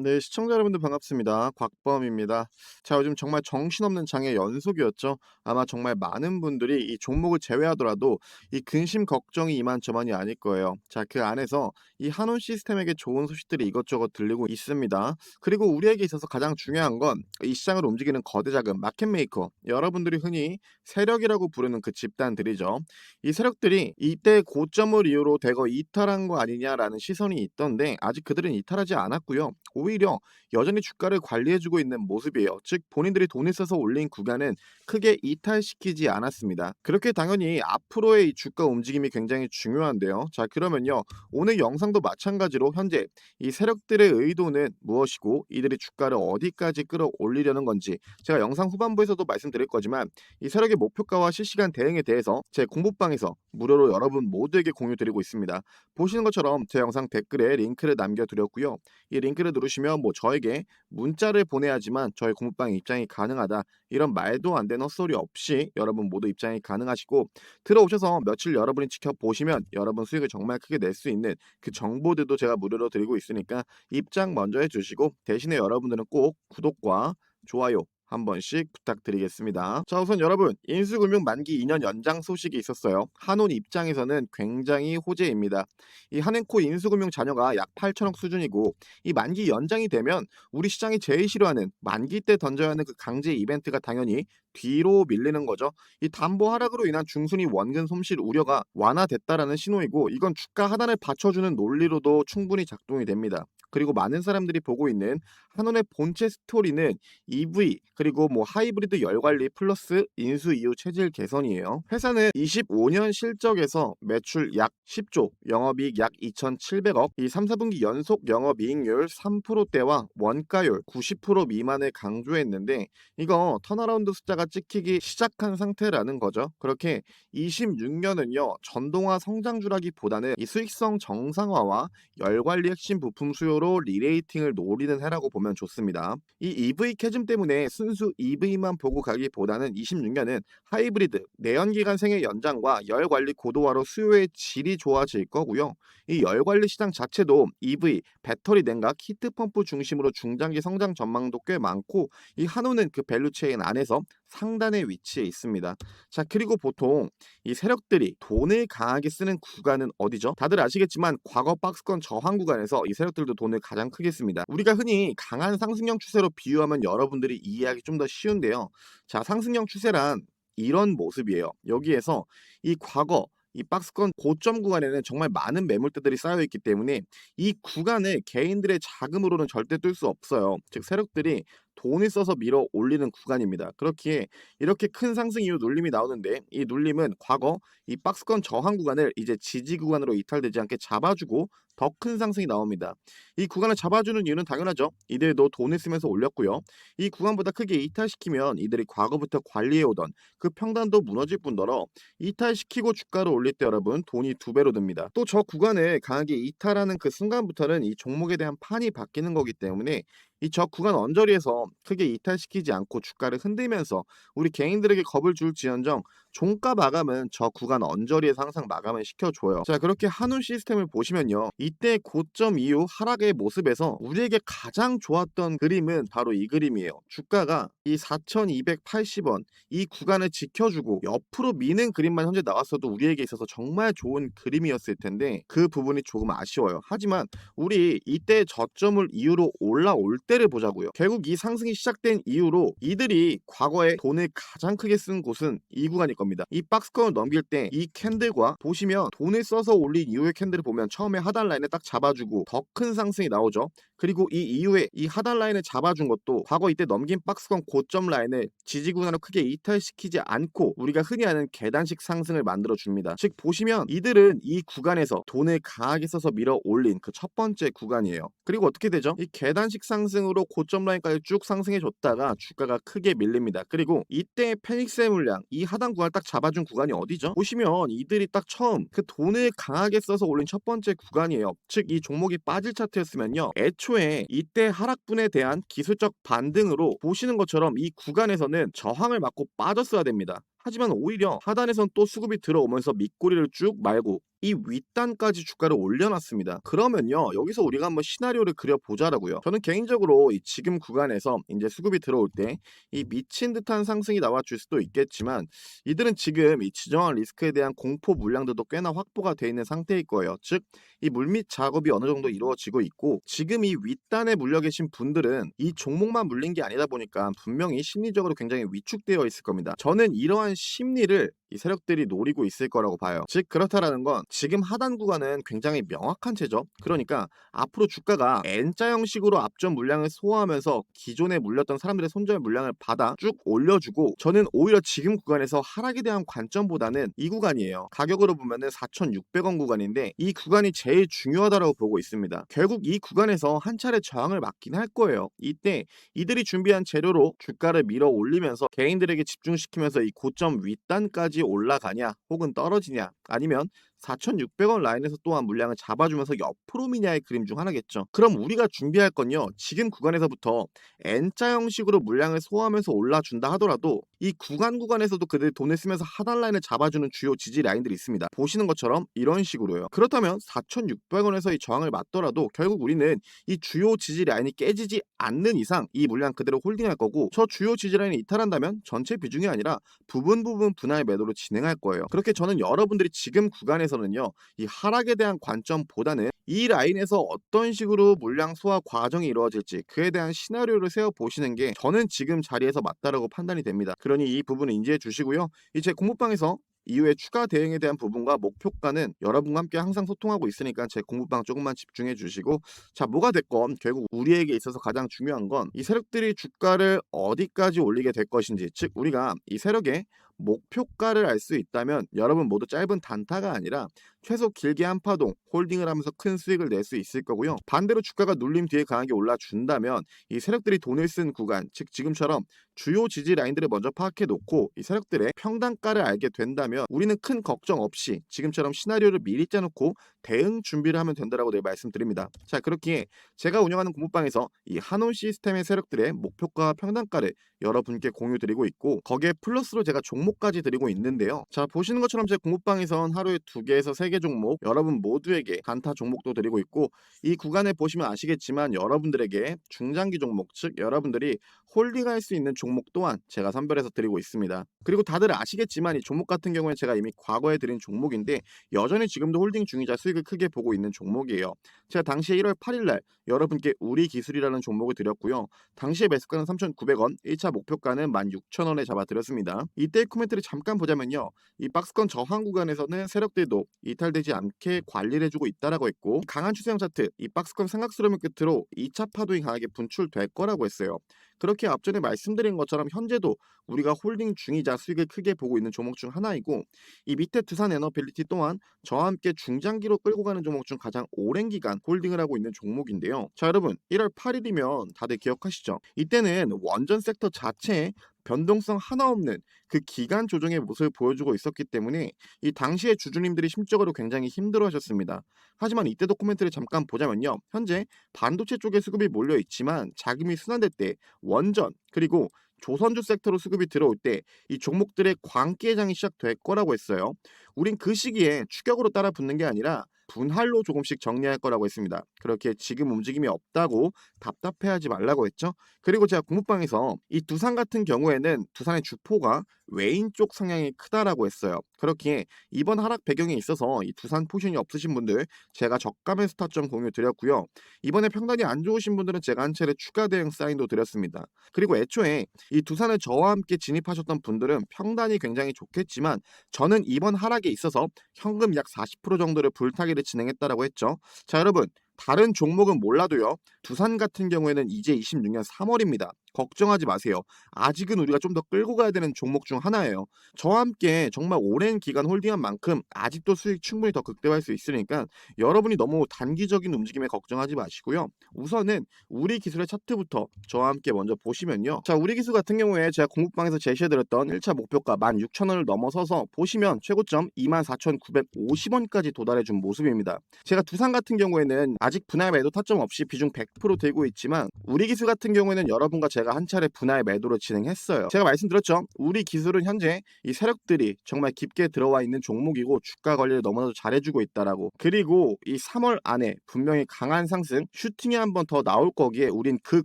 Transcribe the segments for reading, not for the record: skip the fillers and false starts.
네, 시청자 여러분들 반갑습니다. 곽범입니다. 자, 요즘 정말 정신없는 장의 연속이었죠. 아마 정말 많은 분들이 이 종목을 제외하더라도 이 근심 걱정이 이만저만이 아닐 거예요. 자, 그 안에서 이 한온 시스템에게 좋은 소식들이 이것저것 들리고 있습니다. 그리고 우리에게 있어서 가장 중요한 건 이 시장을 움직이는 거대 자금, 마켓 메이커, 여러분들이 흔히 세력이라고 부르는 그 집단들이죠. 이 세력들이 이때 고점을 이유로 대거 이탈한 거 아니냐라는 시선이 있던데 아직 그들은 이탈하지 않았고요. 오히려 여전히 주가를 관리해주고 있는 모습이에요. 즉 본인들이 돈을 써서 올린 구간은 크게 이탈시키지 않았습니다. 그렇게 당연히 앞으로의 이 주가 움직임이 굉장히 중요한데요. 자, 그러면요, 오늘 영상도 마찬가지로 현재 이 세력들의 의도는 무엇이고 이들이 주가를 어디까지 끌어올리려는 건지 제가 영상 후반부에서도 말씀드릴 거지만 이 세력의 목표가와 실시간 대응에 대해서 제 공부방에서 무료로 여러분 모두에게 공유드리고 있습니다. 보시는 것처럼 제 영상 댓글에 링크를 남겨드렸고요. 이 링크를 누르시면 저에게 문자를 보내야지만 저희 공부방에 입장이 가능하다, 이런 말도 안 되는 헛소리 없이 여러분 모두 입장이 가능하시고, 들어오셔서 며칠 여러분이 지켜보시면 여러분 수익을 정말 크게 낼 수 있는 그 정보들도 제가 무료로 드리고 있으니까 입장 먼저 해주시고, 대신에 여러분들은 꼭 구독과 좋아요 한 번씩 부탁드리겠습니다. 자, 우선 여러분, 인수금융 만기 2년 연장 소식이 있었어요. 한온 입장에서는 굉장히 호재입니다. 이 한행코 인수금융 잔여가 약 8천억 수준이고, 이 만기 연장이 되면 우리 시장이 제일 싫어하는 만기 때 던져야 하는 그 강제 이벤트가 당연히 뒤로 밀리는 거죠. 이 담보 하락으로 인한 중순위 원금 손실 우려가 완화됐다라는 신호이고, 이건 주가 하단을 받쳐주는 논리로도 충분히 작동이 됩니다. 그리고 많은 사람들이 보고 있는 한온의 본체 스토리는 EV 그리고 하이브리드 열관리 플러스 인수 이후 체질 개선이에요. 회사는 25년 실적에서 매출 약 10조, 영업이익 약 2,700억, 이 3, 4분기 연속 영업이익률 3%대와 원가율 90% 미만을 강조했는데, 이거 턴어라운드 숫자가 찍히기 시작한 상태라는 거죠. 그렇게 26년은요, 전동화 성장주라기보다는 이 수익성 정상화와 열관리 핵심 부품 수요로 리레이팅을 노리는 해라고 보면 좋습니다. 이 EV 캐즘 때문에 순수 EV만 보고 가기보다는 26년은 하이브리드, 내연기관 생애 연장과 열관리 고도화로 수요의 질이 좋아질 거고요. 이 열관리 시장 자체도 EV, 배터리 냉각, 히트펌프 중심으로 중장기 성장 전망도 꽤 많고, 이 한우는 그 밸류체인 안에서 상단에 위치해 있습니다. 자, 그리고 보통 이 세력들이 돈을 강하게 쓰는 구간은 어디죠? 다들 아시겠지만 과거 박스권 저항 구간에서 이 세력들도 돈을 가장 크게 씁니다. 우리가 흔히 강한 상승형 추세로 비유하면 여러분들이 이해하기 좀 더 쉬운데요. 자, 상승형 추세란 이런 모습이에요. 여기에서 이 과거 이 박스권 고점 구간에는 정말 많은 매물대들이 쌓여 있기 때문에 이 구간을 개인들의 자금으로는 절대 뚫을 수 없어요. 즉 세력들이 돈을 써서 밀어 올리는 구간입니다. 그렇기에 이렇게 큰 상승 이후 눌림이 나오는데, 이 눌림은 과거 이 박스권 저항 구간을 이제 지지 구간으로 이탈되지 않게 잡아주고 더 큰 상승이 나옵니다. 이 구간을 잡아주는 이유는 당연하죠. 이들도 돈을 쓰면서 올렸고요. 이 구간보다 크게 이탈시키면 이들이 과거부터 관리해오던 그 평단도 무너질 뿐더러 이탈시키고 주가를 올릴 때 여러분 돈이 두 배로 듭니다. 또 저 구간을 강하게 이탈하는 그 순간부터는 이 종목에 대한 판이 바뀌는 거기 때문에 이 저 구간 언저리에서 크게 이탈시키지 않고 주가를 흔들면서 우리 개인들에게 겁을 줄지언정 종가 마감은 저 구간 언저리에서 항상 마감을 시켜줘요. 자, 그렇게 한운 시스템을 보시면요, 이때 고점 이후 하락의 모습에서 우리에게 가장 좋았던 그림은 바로 이 그림이에요. 주가가 이 4,280원 이 구간을 지켜주고 옆으로 미는 그림만 현재 나왔어도 우리에게 있어서 정말 좋은 그림이었을 텐데 그 부분이 조금 아쉬워요. 하지만 우리 이때 저점을 이유로 올라올 때를 보자고요. 결국 이 상승이 시작된 이후로 이들이 과거에 돈을 가장 크게 쓴 곳은 이 구간일 겁니다. 이 박스권을 넘길 때 이 캔들과 보시면 돈을 써서 올린 이후의 캔들을 보면 처음에 하단 라인을 딱 잡아주고 더 큰 상승이 나오죠. 그리고 이 이후에 이 하단 라인을 잡아준 것도 과거 이때 넘긴 박스권 고점 라인을 지지 구간으로 크게 이탈시키지 않고 우리가 흔히 아는 계단식 상승을 만들어 줍니다. 즉 보시면 이들은 이 구간에서 돈을 강하게 써서 밀어 올린 그 첫 번째 구간이에요. 그리고 어떻게 되죠? 이 계단식 상승으로 고점 라인까지 쭉 상승해 줬다가 주가가 크게 밀립니다. 그리고 이때 페닉스의 물량 이 하단 구간을 딱 잡아준 구간이 어디죠? 보시면 이들이 딱 처음 그 돈을 강하게 써서 올린 첫 번째 구간이에요. 즉 이 종목이 빠질 차트였으면요, 애초에 이때 하락분에 대한 기술적 반등으로 보시는 것처럼 이 구간에서는 저항을 맞고 빠졌어야 됩니다. 하지만 오히려 하단에선 또 수급이 들어오면서 밑꼬리를 쭉 말고 이 윗단까지 주가를 올려놨습니다. 그러면요, 여기서 우리가 한번 시나리오를 그려보자라고요. 저는 개인적으로 이 지금 구간에서 이제 수급이 들어올 때 이 미친 듯한 상승이 나와줄 수도 있겠지만, 이들은 지금 이 지정한 리스크에 대한 공포 물량들도 꽤나 확보가 돼 있는 상태일 거예요. 즉, 이 물밑 작업이 어느 정도 이루어지고 있고, 지금 이 윗단에 물려 계신 분들은 이 종목만 물린 게 아니다 보니까 분명히 심리적으로 굉장히 위축되어 있을 겁니다. 저는 이러한 심리를 이 세력들이 노리고 있을 거라고 봐요. 즉, 그렇다라는 건 지금 하단 구간은 굉장히 명확한 채죠. 그러니까 앞으로 주가가 N자 형식으로 앞전 물량을 소화하면서 기존에 물렸던 사람들의 손절 물량을 받아 쭉 올려주고, 저는 오히려 지금 구간에서 하락에 대한 관점보다는 이 구간이에요. 가격으로 보면은 4,600원 구간인데, 이 구간이 제일 중요하다고 보고 있습니다. 결국 이 구간에서 한 차례 저항을 맞긴 할 거예요. 이때 이들이 준비한 재료로 주가를 밀어 올리면서 개인들에게 집중시키면서 이 고점 윗단까지 올라가냐 혹은 떨어지냐, 아니면 4,600원 라인에서 또한 물량을 잡아주면서 옆으로 미냐의 그림 중 하나겠죠. 그럼 우리가 준비할 건요, 지금 구간에서부터 N자 형식으로 물량을 소화하면서 올라준다 하더라도 이 구간에서도 그들이 돈을 쓰면서 하단 라인을 잡아주는 주요 지지 라인들이 있습니다. 보시는 것처럼 이런 식으로요. 그렇다면 4,600원에서 이 저항을 맞더라도 결국 우리는 이 주요 지지 라인이 깨지지 않는 이상 이 물량 그대로 홀딩할 거고, 저 주요 지지 라인이 이탈한다면 전체 비중이 아니라 부분 분할 매도로 진행할 거예요. 그렇게 저는 여러분들이 지금 구간에서는요, 이 하락에 대한 관점보다는 이 라인에서 어떤 식으로 물량 소화 과정이 이루어질지 그에 대한 시나리오를 세워 보시는 게 저는 지금 자리에서 맞다라고 판단이 됩니다. 그러니 이 부분을 인지해 주시고요. 이제 공부방에서 이후에 추가 대응에 대한 부분과 목표가는 여러분과 함께 항상 소통하고 있으니까 제 공부방 조금만 집중해 주시고, 자, 뭐가 됐건 결국 우리에게 있어서 가장 중요한 건 이 세력들이 주가를 어디까지 올리게 될 것인지, 즉 우리가 이 세력의 목표가를 알 수 있다면 여러분 모두 짧은 단타가 아니라 최소 길게 한 파동 홀딩을 하면서 큰 수익을 낼 수 있을 거고요. 반대로 주가가 눌림 뒤에 강하게 올라준다면 이 세력들이 돈을 쓴 구간, 즉 지금처럼 주요 지지 라인들을 먼저 파악해 놓고 이 세력들의 평단가를 알게 된다면 우리는 큰 걱정 없이 지금처럼 시나리오를 미리 짜놓고 대응 준비를 하면 된다라고 늘 말씀드립니다. 자, 그렇기에 제가 운영하는 공부방에서 이 한온 시스템의 세력들의 목표가 평단가를 여러분께 공유 드리고 있고, 거기에 플러스로 제가 종목까지 드리고 있는데요. 자, 보시는 것처럼 제 공부방에선 하루에 2개에서 3개 종목 여러분 모두에게 단타 종목도 드리고 있고, 이 구간에 보시면 아시겠지만 여러분들에게 중장기 종목, 즉 여러분들이 홀딩할 수 있는 종목 또한 제가 선별해서 드리고 있습니다. 그리고 다들 아시겠지만 이 종목 같은 경우에 제가 이미 과거에 드린 종목인데 여전히 지금도 홀딩 중이자 수익을 크게 보고 있는 종목이에요. 제가 당시에 1월 8일날 여러분께 우리 기술이라는 종목을 드렸고요. 당시에 매수가는 3,900원, 1차 목표가는 16,000원에 잡아드렸습니다. 이때 코멘트를 잠깐 보자면요, 이 박스권 저항 구간에서는 세력들도 이탈되지 않게 관리를 해주고 있다라고 했고, 강한 추세형 차트, 이 박스권 삼각수렴을 끝으로 2차 파동이 강하게 분출될 거라고 했어요. 그렇게 앞전에 말씀드린 것처럼 현재도 우리가 홀딩 중이자 수익을 크게 보고 있는 종목 중 하나이고, 이 밑에 두산에너빌리티 또한 저와 함께 중장기로 끌고 가는 종목 중 가장 오랜 기간 홀딩을 하고 있는 종목인데요. 자, 여러분 1월 8일이면 다들 기억하시죠? 이때는 원전 섹터 자체에 변동성 하나 없는 그 기간 조정의 모습을 보여주고 있었기 때문에 이 당시의 주주님들이 심적으로 굉장히 힘들어하셨습니다. 하지만 이때도 코멘트를 잠깐 보자면요, 현재 반도체 쪽에 수급이 몰려 있지만 자금이 순환될 때 원전 그리고 조선주 섹터로 수급이 들어올 때 이 종목들의 광기회장이 시작될 거라고 했어요. 우린 그 시기에 추격으로 따라 붙는 게 아니라 분할로 조금씩 정리할 거라고 했습니다. 그렇게 지금 움직임이 없다고 답답해하지 말라고 했죠. 그리고 제가 공부방에서 이 두산 같은 경우에는 두산의 주포가 외인 쪽 성향이 크다라고 했어요. 그렇기에 이번 하락 배경에 있어서 이 두산 포션이 없으신 분들 제가 저가의 스타점 공유 드렸고요. 이번에 평단이 안 좋으신 분들은 제가 한 차례 추가 대응 사인도 드렸습니다. 그리고 애초에 이 두산을 저와 함께 진입하셨던 분들은 평단이 굉장히 좋겠지만 저는 이번 하락에 있어서 현금 약 40% 정도를 불타기를 진행했다라고 했죠. 자, 여러분 다른 종목은 몰라도요, 두산 같은 경우에는 이제 26년 3월입니다. 걱정하지 마세요. 아직은 우리가 좀 더 끌고 가야 되는 종목 중 하나예요. 저와 함께 정말 오랜 기간 홀딩한 만큼 아직도 수익 충분히 더 극대화할 수 있으니까 여러분이 너무 단기적인 움직임에 걱정하지 마시고요. 우선은 우리 기술의 차트부터 저와 함께 먼저 보시면요. 자, 우리 기술 같은 경우에 제가 공부방에서 제시해드렸던 1차 목표가 16,000원을 넘어서서 보시면 최고점 24,950원까지 도달해준 모습입니다. 제가 두산 같은 경우에는 아직 분할 매도 타점 없이 비중 100% 들고 있지만 우리 기술 같은 경우에는 여러분과 제가 한 차례 분할 매도를 진행했어요. 제가 말씀드렸죠. 우리 기술은 현재 이 세력들이 정말 깊게 들어와 있는 종목이고 주가 관리를 너무나도 잘해주고 있다라고. 그리고 이 3월 안에 분명히 강한 상승, 슈팅이 한 번 더 나올 거기에 우린 그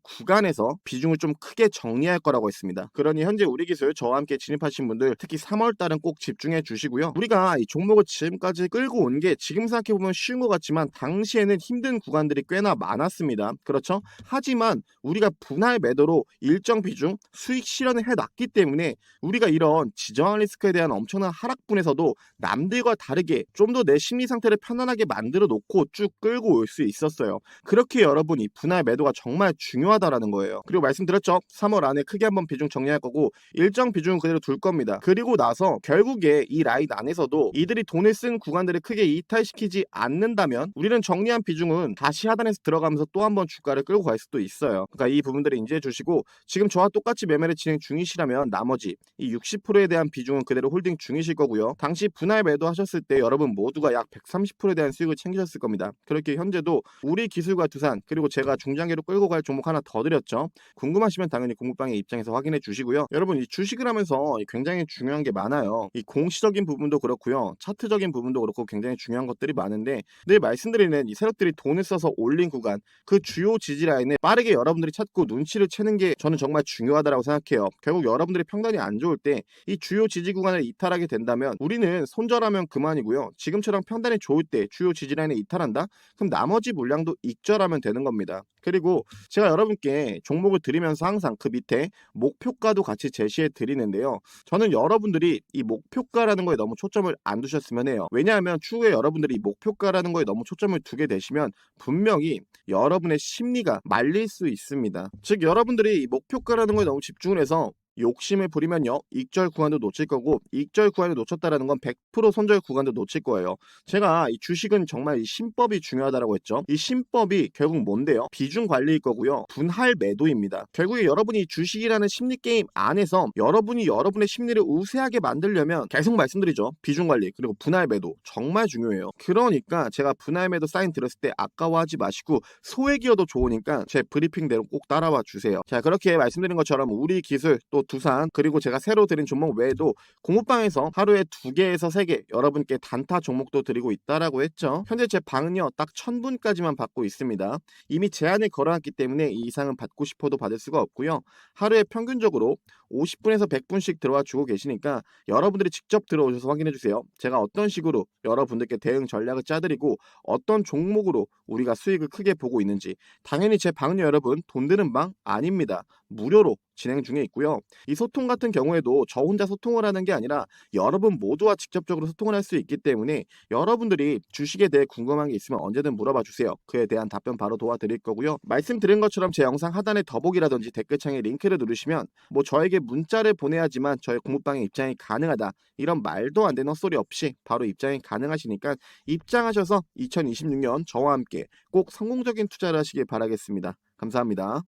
구간에서 비중을 좀 크게 정리할 거라고 했습니다. 그러니 현재 우리 기술 저와 함께 진입하신 분들 특히 3월 달은 꼭 집중해 주시고요. 우리가 이 종목을 지금까지 끌고 온 게 지금 생각해보면 쉬운 것 같지만 당시에는 힘든 구간들이 꽤나 많았습니다. 그렇죠? 하지만 우리가 분할 매도로 일정 비중 수익 실현을 해놨기 때문에 우리가 이런 지정학 리스크에 대한 엄청난 하락분에서도 남들과 다르게 좀 더 내 심리 상태를 편안하게 만들어 놓고 쭉 끌고 올 수 있었어요. 그렇게 여러분이 분할 매도가 정말 중요하다라는 거예요. 그리고 말씀드렸죠. 3월 안에 크게 한번 비중 정리할 거고 일정 비중은 그대로 둘 겁니다. 그리고 나서 결국에 이 라인 안에서도 이들이 돈을 쓴 구간들을 크게 이탈시키지 않는다면 우리는 정리한 비중은 다시 하단에서 들어가면서 또 한번 주가를 끌고 갈 수도 있어요. 그러니까 이 부분들을 인지해 주시고 지금 저와 똑같이 매매를 진행 중이시라면 나머지 이 60%에 대한 비중은 그대로 홀딩 중이실 거고요. 당시 분할 매도 하셨을 때 여러분 모두가 약 130%에 대한 수익을 챙기셨을 겁니다. 그렇게 현재도 우리 기술과 두산 그리고 제가 중장기로 끌고 갈 종목 하나 더 드렸죠. 궁금하시면 당연히 공부방의 입장에서 확인해 주시고요. 여러분 이 주식을 하면서 굉장히 중요한 게 많아요. 이 공시적인 부분도 그렇고요. 차트적인 부분도 그렇고 굉장히 중요한 것들이 많은데 늘 말씀드리는 이 세력들이 돈을 써서 올린 구간 그 주요 지지 라인을 빠르게 여러분들이 찾고 눈치를 채는 게 저는 정말 중요하다고 생각해요. 결국 여러분들이 평단이 안 좋을 때 이 주요 지지 구간을 이탈하게 된다면 우리는 손절하면 그만이고요. 지금처럼 평단이 좋을 때 주요 지지 라인을 이탈한다? 그럼 나머지 물량도 익절하면 되는 겁니다. 그리고 제가 여러분께 종목을 드리면서 항상 그 밑에 목표가도 같이 제시해 드리는데요. 저는 여러분들이 이 목표가라는 거에 너무 초점을 안 두셨으면 해요. 왜냐하면 추후에 여러분들이 이 목표가라는 거에 너무 초점을 두게 되시면 분명히 여러분의 심리가 말릴 수 있습니다. 즉 여러분들이 이 목표가라는 거에 너무 집중을 해서 욕심을 부리면요 익절 구간도 놓칠 거고 익절 구간을 놓쳤다라는 건 100% 손절 구간도 놓칠 거예요. 제가 이 주식은 정말 이 신법이 중요하다라고 했죠. 이 신법이 결국 뭔데요? 비중 관리일 거고요. 분할 매도입니다. 결국에 여러분이 주식이라는 심리 게임 안에서 여러분이 여러분의 심리를 우세하게 만들려면 계속 말씀드리죠. 비중 관리 그리고 분할 매도 정말 중요해요. 그러니까 제가 분할 매도 사인 들었을 때 아까워하지 마시고 소액이어도 좋으니까 제 브리핑대로 꼭 따라와 주세요. 자 그렇게 말씀드린 것처럼 우리 기술 또 두산 그리고 제가 새로 드린 종목 외에도 공부방에서 하루에 2개에서 3개 여러분께 단타 종목도 드리고 있다라고 했죠. 현재 제 방은요 딱 1000분까지만 받고 있습니다. 이미 제한을 걸어놨기 때문에 이 이상은 받고 싶어도 받을 수가 없고요. 하루에 평균적으로 50분에서 100분씩 들어와 주고 계시니까 여러분들이 직접 들어오셔서 확인해 주세요. 제가 어떤 식으로 여러분들께 대응 전략을 짜드리고 어떤 종목으로 우리가 수익을 크게 보고 있는지 당연히 제 방은요 여러분 돈 드는 방 아닙니다. 무료로 진행 중에 있고요. 이 소통 같은 경우에도 저 혼자 소통을 하는 게 아니라 여러분 모두와 직접적으로 소통을 할 수 있기 때문에 여러분들이 주식에 대해 궁금한 게 있으면 언제든 물어봐 주세요. 그에 대한 답변 바로 도와드릴 거고요. 말씀드린 것처럼 제 영상 하단에 더보기라든지 댓글창에 링크를 누르시면 뭐 저에게 문자를 보내야지만 저의 공부방에 입장이 가능하다 이런 말도 안 되는 헛소리 없이 바로 입장이 가능하시니까 입장하셔서 2026년 저와 함께 꼭 성공적인 투자를 하시길 바라겠습니다. 감사합니다.